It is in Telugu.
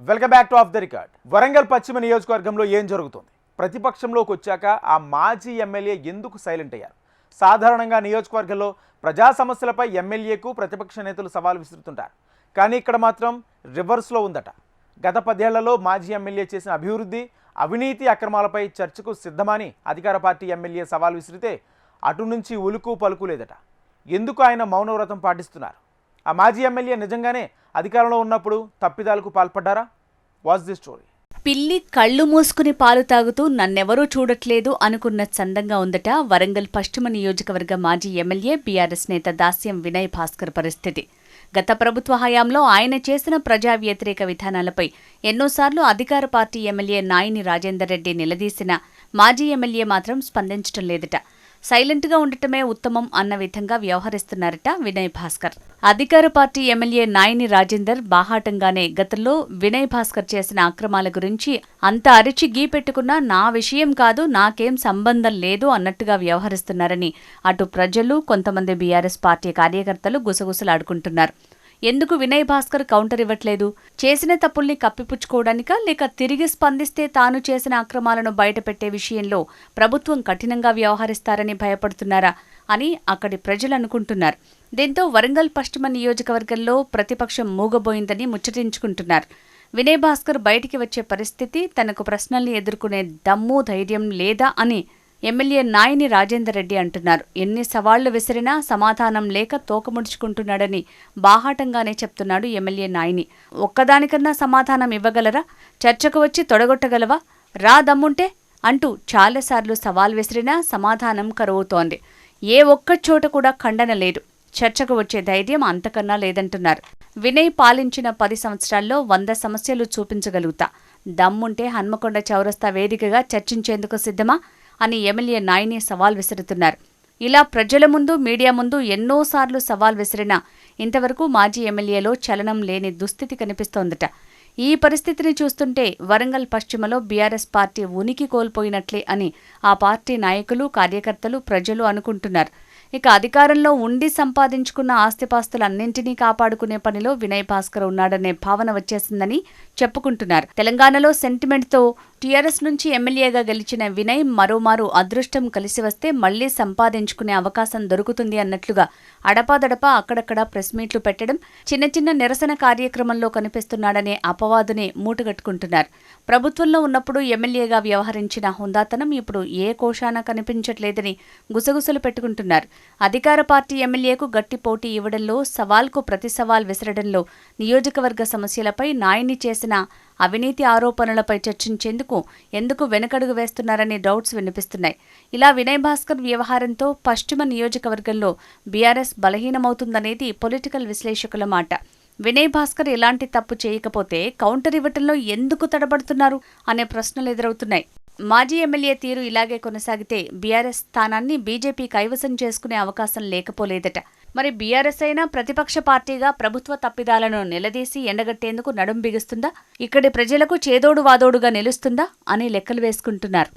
Welcome back to of the record. Warangal పశ్చిమ నియోజకవర్గంలో ఏం జరుగుతుంది? ప్రతిపక్షంలోకి వచ్చాక ఆ మాజీ ఎమ్మెల్యే ఎందుకు సైలెంట్ అయ్యారు? సాధారణంగా నియోజకవర్గంలో ప్రజా సమస్యలపై ఎమ్మెల్యేకు ప్రతిపక్ష నేతలు సవాల్ విసురుతుంటారు. కానీ ఇక్కడ మాత్రం రివర్స్లో ఉందట. గత 10 ఏళ్లలో మాజీ ఎమ్మెల్యే చేసిన అభివృద్ధి, అవినీతి అక్రమాలపై చర్చకు సిద్ధమని అధికార పార్టీ ఎమ్మెల్యే సవాల్ విసిరితే అటు నుంచి ఉలుకు పలుకు లేదట. ఎందుకు ఆయన మౌనవ్రతం పాటిస్తున్నారు? ఆ మాజీ ఎమ్మెల్యే నిజంగానే అధికారంలో ఉన్నప్పుడు తప్పిదాలకు పాల్పడ్డారా? Watch the story. పిల్లి కళ్ళు మూసుకుని పాలు తాగుతూ నన్నెవరూ చూడట్లేదు అనుకున్న చందంగా ఉందట వరంగల్ పశ్చిమ నియోజకవర్గ మాజీ ఎమ్మెల్యే బీఆర్ఎస్ నేత దాస్యం వినయ్ భాస్కర్ పరిస్థితి. గత ప్రభుత్వ హయాంలో ఆయన చేసిన ప్రజా వ్యతిరేక విధానాలపై ఎన్నోసార్లు అధికార పార్టీ ఎమ్మెల్యే నాయిని రాజేందర్ రెడ్డి నిలదీసిన మాజీ ఎమ్మెల్యే మాత్రం స్పందించడం లేదట. సైలెంట్గా ఉండటమే ఉత్తమం అన్న విధంగా వ్యవహరిస్తున్నారట వినయ్ భాస్కర్. అధికార పార్టీ ఎమ్మెల్యే నాయిని రాజేందర్ బాహాటంగానే గతంలో వినయ్ భాస్కర్ చేసిన అక్రమాల గురించి అంత అరిచి గీపెట్టుకున్నా నా విషయం కాదు, నాకేం సంబంధం లేదు అన్నట్టుగా వ్యవహరిస్తున్నారని అటు ప్రజలు, కొంతమంది బీఆర్ఎస్ పార్టీ కార్యకర్తలు గుసగుసలాడుకుంటున్నారు. ఎందుకు వినయ్ భాస్కర్ కౌంటర్ ఇవ్వట్లేదు? చేసిన తప్పుల్ని కప్పిపుచ్చుకోవడానికా, లేక తిరిగి స్పందిస్తే తాను చేసిన అక్రమాలను బయటపెట్టే విషయంలో ప్రభుత్వం కఠినంగా వ్యవహరిస్తారని భయపడుతున్నారా అని అక్కడి ప్రజలు అనుకుంటున్నారు. దీంతో వరంగల్ పశ్చిమ నియోజకవర్గంలో ప్రతిపక్షం మూగబోయిందని ముచ్చటించుకుంటున్నారు. వినయ్ భాస్కర్ బయటికి వచ్చే పరిస్థితి, తనకు ప్రశ్నల్ని ఎదుర్కొనే దమ్ము, ధైర్యం లేదా అని ఎమ్మెల్యే నాయిని రాజేందర్ రెడ్డి అంటున్నారు. ఎన్ని సవాళ్లు విసిరినా సమాధానం లేక తోకముడుచుకుంటున్నాడని బాహాటంగానే చెప్తున్నాడు ఎమ్మెల్యే నాయిని. ఒక్కదానికన్నా సమాధానం ఇవ్వగలరా? చర్చకు వచ్చి తొడగొట్టగలవా? రా దమ్ముంటే అంటూ చాలాసార్లు సవాల్ విసిరినా సమాధానం కరువుతోంది. ఏ ఒక్క చోట కూడా ఖండన లేదు. చర్చకు వచ్చే ధైర్యం అంతకన్నా లేదంటున్నారు. వినయ్ పాలించిన 10 సంవత్సరాల్లో 100 సమస్యలు చూపించగలుగుతా, దమ్ముంటే హన్మకొండ చౌరస్తా వేదికగా చర్చించేందుకు సిద్ధమా అని ఎమ్మెల్యే నాయిని సవాల్ విసురుతున్నారు. ఇలా ప్రజల ముందు, మీడియా ముందు ఎన్నోసార్లు సవాల్ విసిరినా ఇంతవరకు మాజీ ఎమ్మెల్యేలో చలనం లేని దుస్థితి కనిపిస్తోందట. ఈ పరిస్థితిని చూస్తుంటే వరంగల్ పశ్చిమలో బీఆర్ఎస్ పార్టీ ఉనికి కోల్పోయినట్లే అని ఆ పార్టీ నాయకులు, కార్యకర్తలు, ప్రజలు అనుకుంటున్నారు. ఇక అధికారంలో ఉండి సంపాదించుకున్న ఆస్తిపాస్తులన్నింటినీ కాపాడుకునే పనిలో వినయ్ భాస్కర్ ఉన్నాడనే భావన వచ్చేసిందని చెప్పుకుంటున్నారు. తెలంగాణలో సెంటిమెంట్తో టీఆర్ఎస్ నుంచి ఎమ్మెల్యేగా గెలిచిన వినయ్ మరోమారు అదృష్టం కలిసి వస్తే మళ్లీ సంపాదించుకునే అవకాశం దొరుకుతుంది అన్నట్లుగా అడపాదడపా అక్కడక్కడ ప్రెస్ మీట్లు పెట్టడం, చిన్న చిన్న నిరసన కార్యక్రమంలో కనిపిస్తున్నాడనే అపవాదునే మూటగట్టుకుంటున్నారు. ప్రభుత్వంలో ఉన్నప్పుడు ఎమ్మెల్యేగా వ్యవహరించిన హుందాతనం ఇప్పుడు ఏ కోశాన కనిపించట్లేదని గుసగుసలు పెట్టుకుంటున్నారు. అధికార పార్టీ ఎమ్మెల్యేకు గట్టి పోటీ ఇవ్వడంలో, సవాల్కు ప్రతి సవాల్ విసరడంలో, నియోజకవర్గ సమస్యలపై నాయిని చేసిన అవినీతి ఆరోపణలపై చర్చించేందుకు ఎందుకు వెనకడుగు వేస్తున్నారనే డౌట్స్ వినిపిస్తున్నాయి. ఇలా వినయ్ భాస్కర్ వ్యవహారంతో పశ్చిమ నియోజకవర్గంలో బీఆర్ఎస్ బలహీనమవుతుందనేది పొలిటికల్ విశ్లేషకుల మాట. వినయ్ భాస్కర్ ఎలాంటి తప్పు చేయకపోతే కౌంటర్ ఇవ్వటంలో ఎందుకు తడబడుతున్నారు అనే ప్రశ్నలు ఎదురవుతున్నాయి. మాజీ ఎమ్మెల్యే తీరు ఇలాగే కొనసాగితే బీఆర్ఎస్ స్థానాన్ని బీజేపీ కైవసం చేసుకునే అవకాశం లేకపోలేదట. మరి బీఆర్ఎస్ అయినా ప్రతిపక్ష పార్టీగా ప్రభుత్వ తప్పిదాలను నిలదీసి ఎండగట్టేందుకు నడుం బిగుస్తుందా? ఇక్కడి ప్రజలకు చేదోడు వాదోడుగా నిలుస్తుందా అని లెక్కలు వేసుకుంటున్నారు.